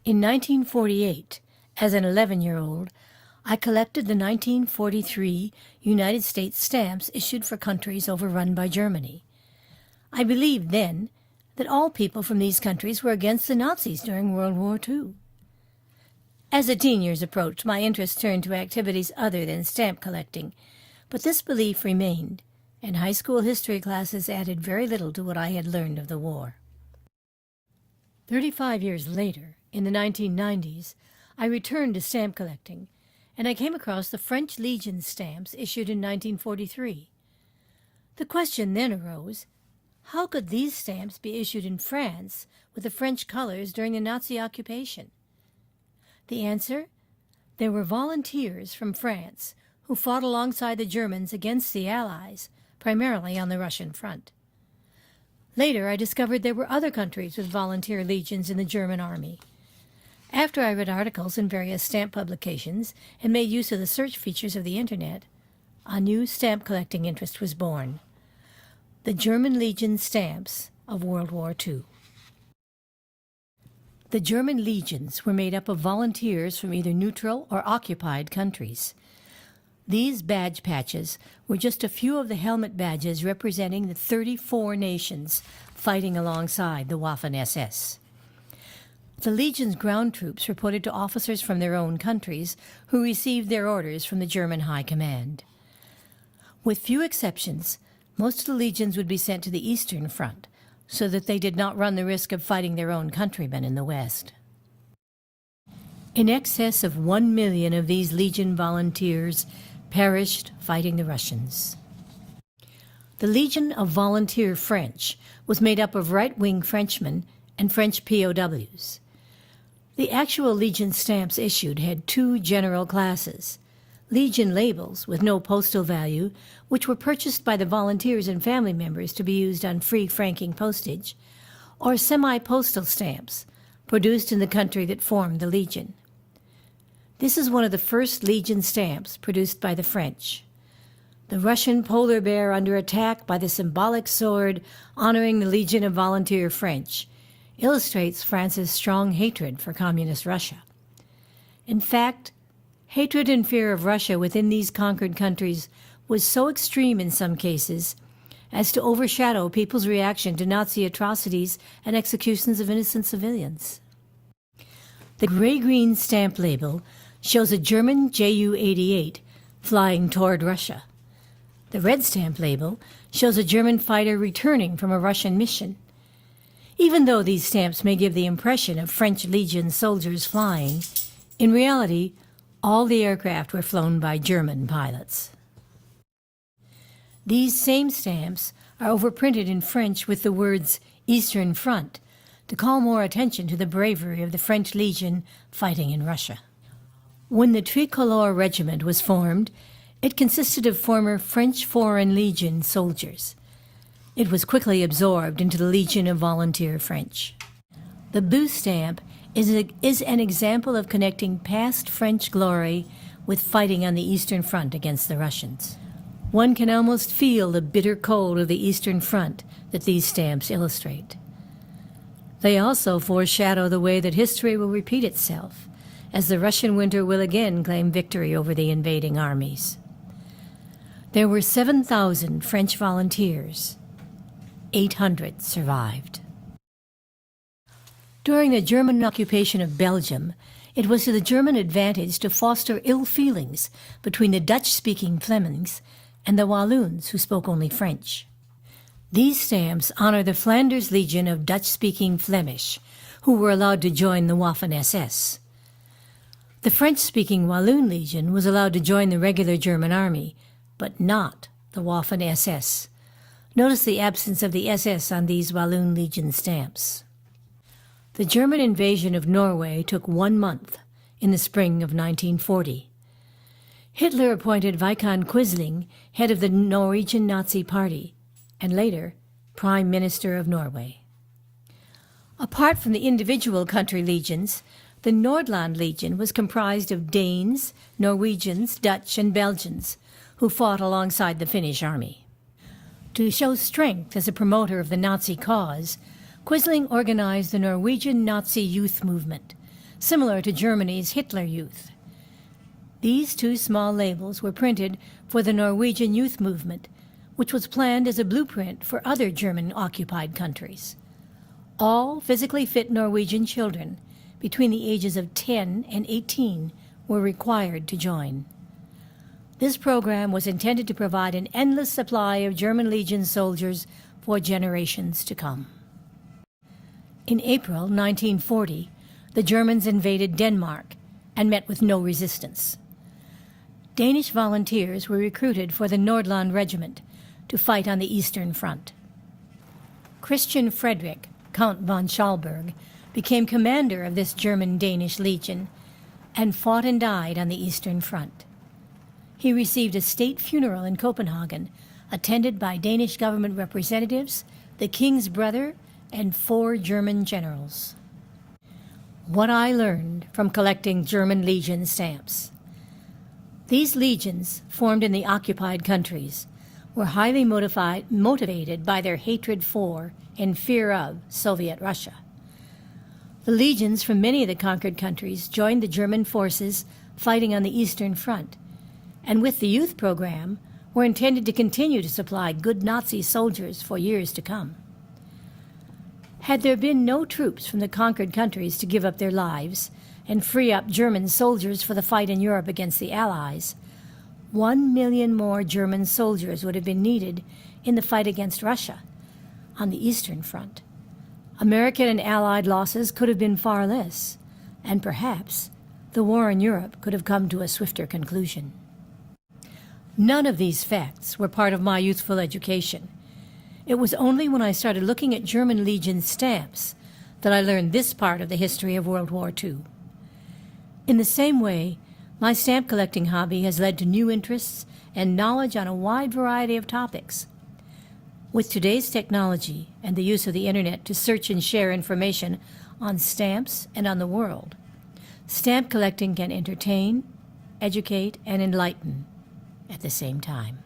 In 1948, as an 11-year-old, I collected the 1943 United States stamps issued for countries overrun by Germany. I believed then that all people from these countries were against the Nazis during World War II. As the teen years approached, my interest turned to activities other than stamp collecting, but this belief remained, and high school history classes added very little to what I had learned of the war. 35 years later, in the 1990s, I returned to stamp collecting, and I came across the French Legion stamps issued in 1943. The question then arose, how could these stamps be issued in France with the French colors during the Nazi occupation? The answer? There were volunteers from France who fought alongside the Germans against the Allies, primarily on the Russian front. Later, I discovered there were other countries with volunteer legions in the German army. After I read articles in various stamp publications and made use of the search features of the Internet, a new stamp collecting interest was born: the German Legion stamps of World War II. The German legions were made up of volunteers from either neutral or occupied countries. These badge patches were just a few of the helmet badges representing the 34 nations fighting alongside the Waffen-SS. The Legion's ground troops reported to officers from their own countries who received their orders from the German High Command. With few exceptions, most of the legions would be sent to the Eastern Front, so that they did not run the risk of fighting their own countrymen in the West. In excess of 1 million of these Legion volunteers perished fighting the Russians. The Legion of Volunteer French was made up of right-wing Frenchmen and French POWs. The actual Legion stamps issued had two general classes: Legion labels with no postal value, which were purchased by the volunteers and family members to be used on free franking postage, or semi-postal stamps, produced in the country that formed the Legion. This is one of the first Legion stamps produced by the French. The Russian polar bear under attack by the symbolic sword honoring the Legion of Volunteer French illustrates France's strong hatred for Communist Russia. In fact, hatred and fear of Russia within these conquered countries was so extreme in some cases as to overshadow people's reaction to Nazi atrocities and executions of innocent civilians. The gray-green stamp label shows a German Ju-88 flying toward Russia. The red stamp label shows a German fighter returning from a Russian mission. Even though these stamps may give the impression of French Legion soldiers flying, in reality, all the aircraft were flown by German pilots. These same stamps are overprinted in French with the words Eastern Front to call more attention to the bravery of the French Legion fighting in Russia. When the Tricolore Regiment was formed, it consisted of former French Foreign Legion soldiers. It was quickly absorbed into the Legion of Volunteer French. The blue stamp is an example of connecting past French glory with fighting on the Eastern Front against the Russians. One can almost feel the bitter cold of the Eastern Front that these stamps illustrate. They also foreshadow the way that history will repeat itself, as the Russian winter will again claim victory over the invading armies. There were 7,000 French volunteers. 800 survived. During the German occupation of Belgium, it was to the German advantage to foster ill feelings between the Dutch-speaking Flemings and the Walloons who spoke only French. These stamps honor the Flanders Legion of Dutch-speaking Flemish, who were allowed to join the Waffen-SS. The French-speaking Walloon Legion was allowed to join the regular German army, but not the Waffen-SS. Notice the absence of the SS on these Walloon Legion stamps. The German invasion of Norway took 1 month, in the spring of 1940. Hitler appointed Viscount Quisling head of the Norwegian Nazi Party, and later Prime Minister of Norway. Apart from the individual country legions, the Nordland Legion was comprised of Danes, Norwegians, Dutch, and Belgians, who fought alongside the Finnish army. To show strength as a promoter of the Nazi cause, Quisling organized the Norwegian Nazi youth movement, similar to Germany's Hitler Youth. These two small labels were printed for the Norwegian youth movement, which was planned as a blueprint for other German-occupied countries. All physically fit Norwegian children between the ages of 10 and 18 were required to join. This program was intended to provide an endless supply of German Legion soldiers for generations to come. In April 1940, the Germans invaded Denmark and met with no resistance. Danish volunteers were recruited for the Nordland Regiment to fight on the Eastern Front. Christian Frederick, Count von Schalburg, became commander of this German-Danish Legion and fought and died on the Eastern Front. He received a state funeral in Copenhagen, attended by Danish government representatives, the king's brother, and 4 German generals. What I learned from collecting German Legion stamps. These legions, formed in the occupied countries, were highly motivated by their hatred for and fear of Soviet Russia. The legions from many of the conquered countries joined the German forces fighting on the Eastern Front, and with the youth program were intended to continue to supply good Nazi soldiers for years to come. Had there been no troops from the conquered countries to give up their lives and free up German soldiers for the fight in Europe against the Allies, 1 million more German soldiers would have been needed in the fight against Russia on the Eastern Front. American and Allied losses could have been far less, and perhaps the war in Europe could have come to a swifter conclusion. None of these facts were part of my youthful education. It was only when I started looking at German Legion stamps that I learned this part of the history of World War II. In the same way, my stamp collecting hobby has led to new interests and knowledge on a wide variety of topics. With today's technology and the use of the internet to search and share information on stamps and on the world, stamp collecting can entertain, educate, and enlighten at the same time.